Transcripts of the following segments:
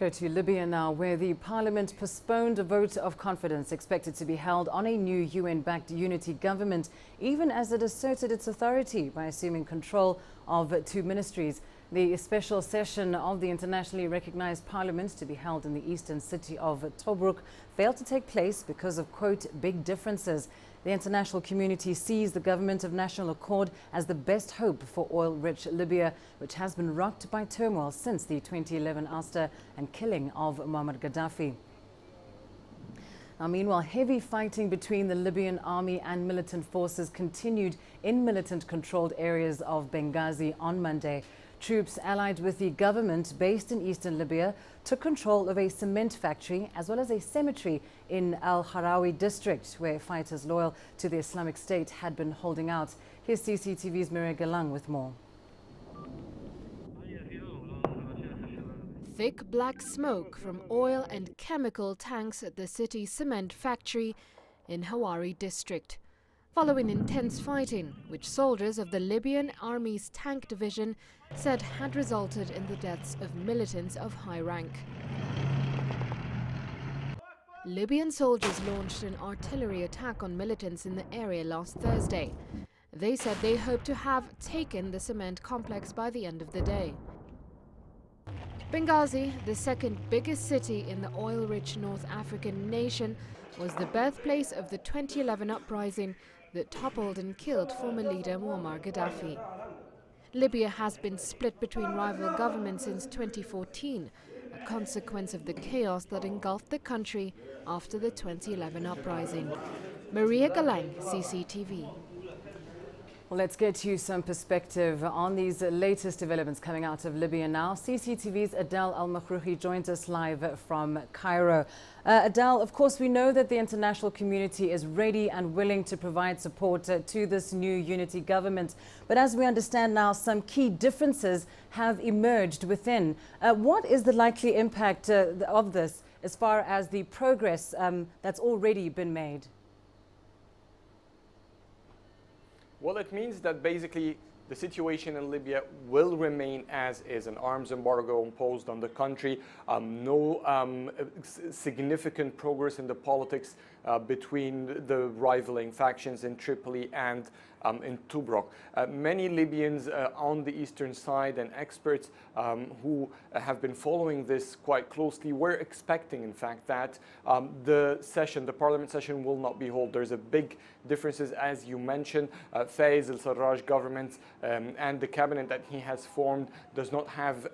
Go to Libya now, where the parliament postponed a vote of confidence expected to be held on a new UN-backed unity government, even as it asserted its authority by assuming control of two ministries. The special session of the internationally recognized parliament to be held in the eastern city of Tobruk failed to take place because of, quote, big differences. The international community sees the government of national accord as the best hope for oil-rich Libya, which has been rocked by turmoil since the 2011 ouster and killing of Muammar Gaddafi. Now, meanwhile, heavy fighting between the Libyan army and militant forces continued in militant-controlled areas of Benghazi on Monday. Troops allied with the government based in eastern Libya took control of a cement factory as well as a cemetery in Hawari district, where fighters loyal to the Islamic State had been holding out. Here's CCTV's Galang with more. Thick black smoke from oil and chemical tanks at the city's cement factory in Hawari district, following intense fighting, which soldiers of the Libyan Army's tank division said had resulted in the deaths of militants of high rank. Libyan soldiers launched an artillery attack on militants in the area last Thursday. They said they hoped to have taken the cement complex by the end of the day. Benghazi, the second biggest city in the oil-rich North African nation, was the birthplace of the 2011 uprising that toppled and killed former leader Muammar Gaddafi. Libya has been split between rival governments since 2014, a consequence of the chaos that engulfed the country after the 2011 uprising. Galang, CCTV. Well, let's get you some perspective on these latest developments coming out of Libya now. CCTV's Adel Al-Makhrouhi joins us live from Cairo. Adel, of course, we know that the international community is ready and willing to provide support to this new unity government. But as we understand now, some key differences have emerged within. What is the likely impact of this as far as the progress that's already been made? Well, it means that basically the situation in Libya will remain as is, an arms embargo imposed on the country, no significant progress in the politics between the rivaling factions in Tripoli and in Tobruk. Many Libyans on the eastern side and experts who have been following this quite closely were expecting, in fact, that the parliament session will not be held. There's a big differences, as you mentioned. Faiz al-Sarraj government and the cabinet that he has formed does not have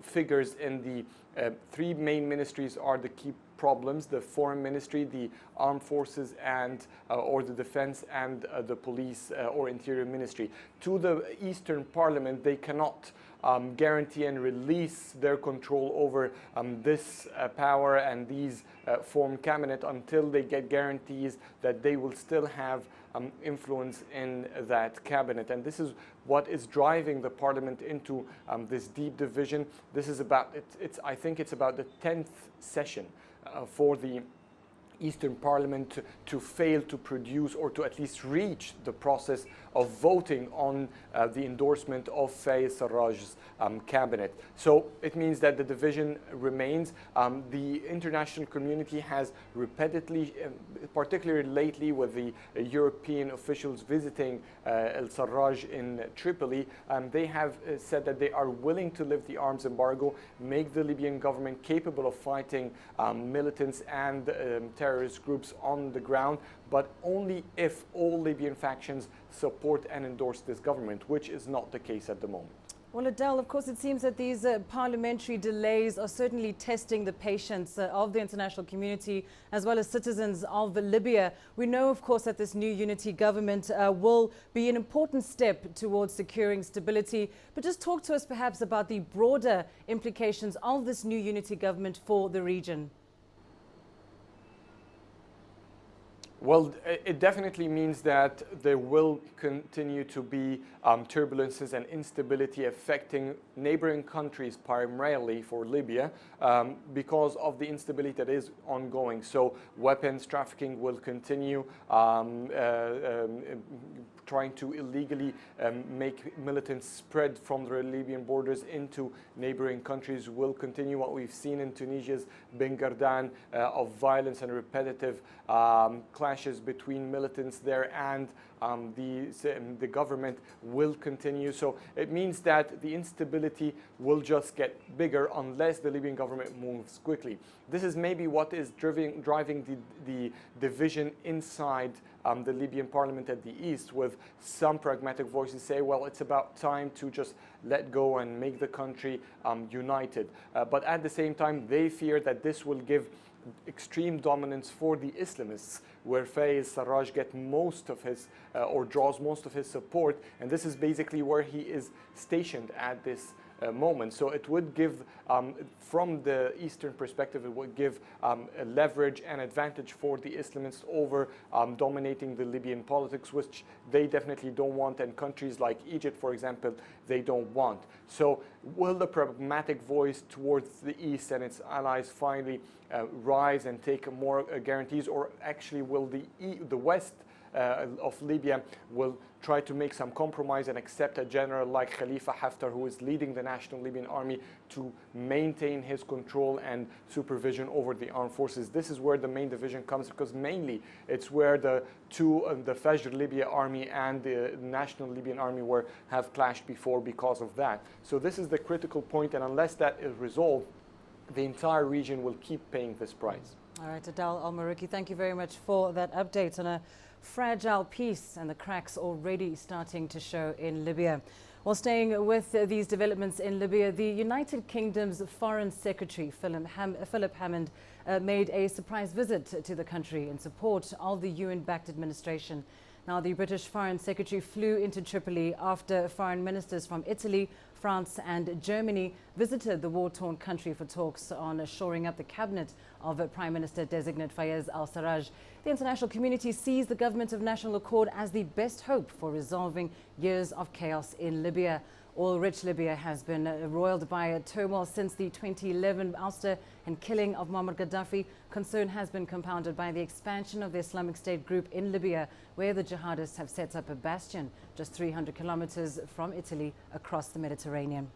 figures in the three main ministries are the key problems: the foreign ministry, the armed forces, and or the defense, and the police or interior ministry. To the Eastern Parliament, they cannot guarantee and release their control over this power and these formed cabinet until they get guarantees that they will still have influence in that cabinet. And this is what is driving the parliament into this deep division. This is about, I think it's about the 10th session for the Eastern Parliament to fail to produce or to at least reach the process of voting on the endorsement of Faiz Sarraj's cabinet. So it means that the division remains. The international community has repeatedly, particularly lately with the European officials visiting al-Sarraj in Tripoli, they have said that they are willing to lift the arms embargo, make the Libyan government capable of fighting militants and terrorist groups on the ground, but only if all Libyan factions support and endorse this government, which is not the case at the moment. Well, Adel, of course, it seems that these parliamentary delays are certainly testing the patience of the international community as well as citizens of Libya. We know, of course, that this new unity government will be an important step towards securing stability. But just talk to us perhaps about the broader implications of this new unity government for the region. Well, it definitely means that there will continue to be turbulences and instability affecting neighboring countries, primarily for Libya, because of the instability that is ongoing. So weapons trafficking will continue, trying to illegally make militants spread from the Libyan borders into neighboring countries will continue. What we've seen in Tunisia's Benghazi of violence and repetitive clashes between militants there and the government will continue. So it means that the instability will just get bigger unless the Libyan government moves quickly. This is maybe what is driving the division inside the Libyan parliament at the east, with some pragmatic voices say, well, it's about time to just let go and make the country united. But at the same time, they fear that this will give extreme dominance for the Islamists, where Fayez Sarraj gets most of his, or draws most of his support, and this is basically where he is stationed at this moment. So it would give, from the Eastern perspective, it would give a leverage and advantage for the Islamists over dominating the Libyan politics, which they definitely don't want, and countries like Egypt, for example, they don't want. So will the pragmatic voice towards the East and its allies finally rise and take more guarantees, or actually will the West of Libya will try to make some compromise and accept a general like Khalifa Haftar, who is leading the National Libyan Army, to maintain his control and supervision over the armed forces? This is where the main division comes, because mainly it's where the Fajr Libya army and the National Libyan Army have clashed before because of that. So this is the critical point, and unless that is resolved, the entire region will keep paying this price. All right, Adel Al-Marouki, thank you very much for that update on a fragile peace and the cracks already starting to show in Libya. Well, staying with these developments in Libya, the United Kingdom's Foreign Secretary, Philip Hammond, made a surprise visit to the country in support of the UN-backed administration. Now, the British Foreign Secretary flew into Tripoli after foreign ministers from Italy, France and Germany visited the war-torn country for talks on shoring up the cabinet of Prime Minister-designate Fayez al-Sarraj. The international community sees the government of national accord as the best hope for resolving years of chaos in Libya. Oil-rich Libya has been roiled by turmoil since the 2011 ouster and killing of Muammar Gaddafi. Concern has been compounded by the expansion of the Islamic State group in Libya, where the jihadists have set up a bastion just 300 kilometers from Italy across the Mediterranean.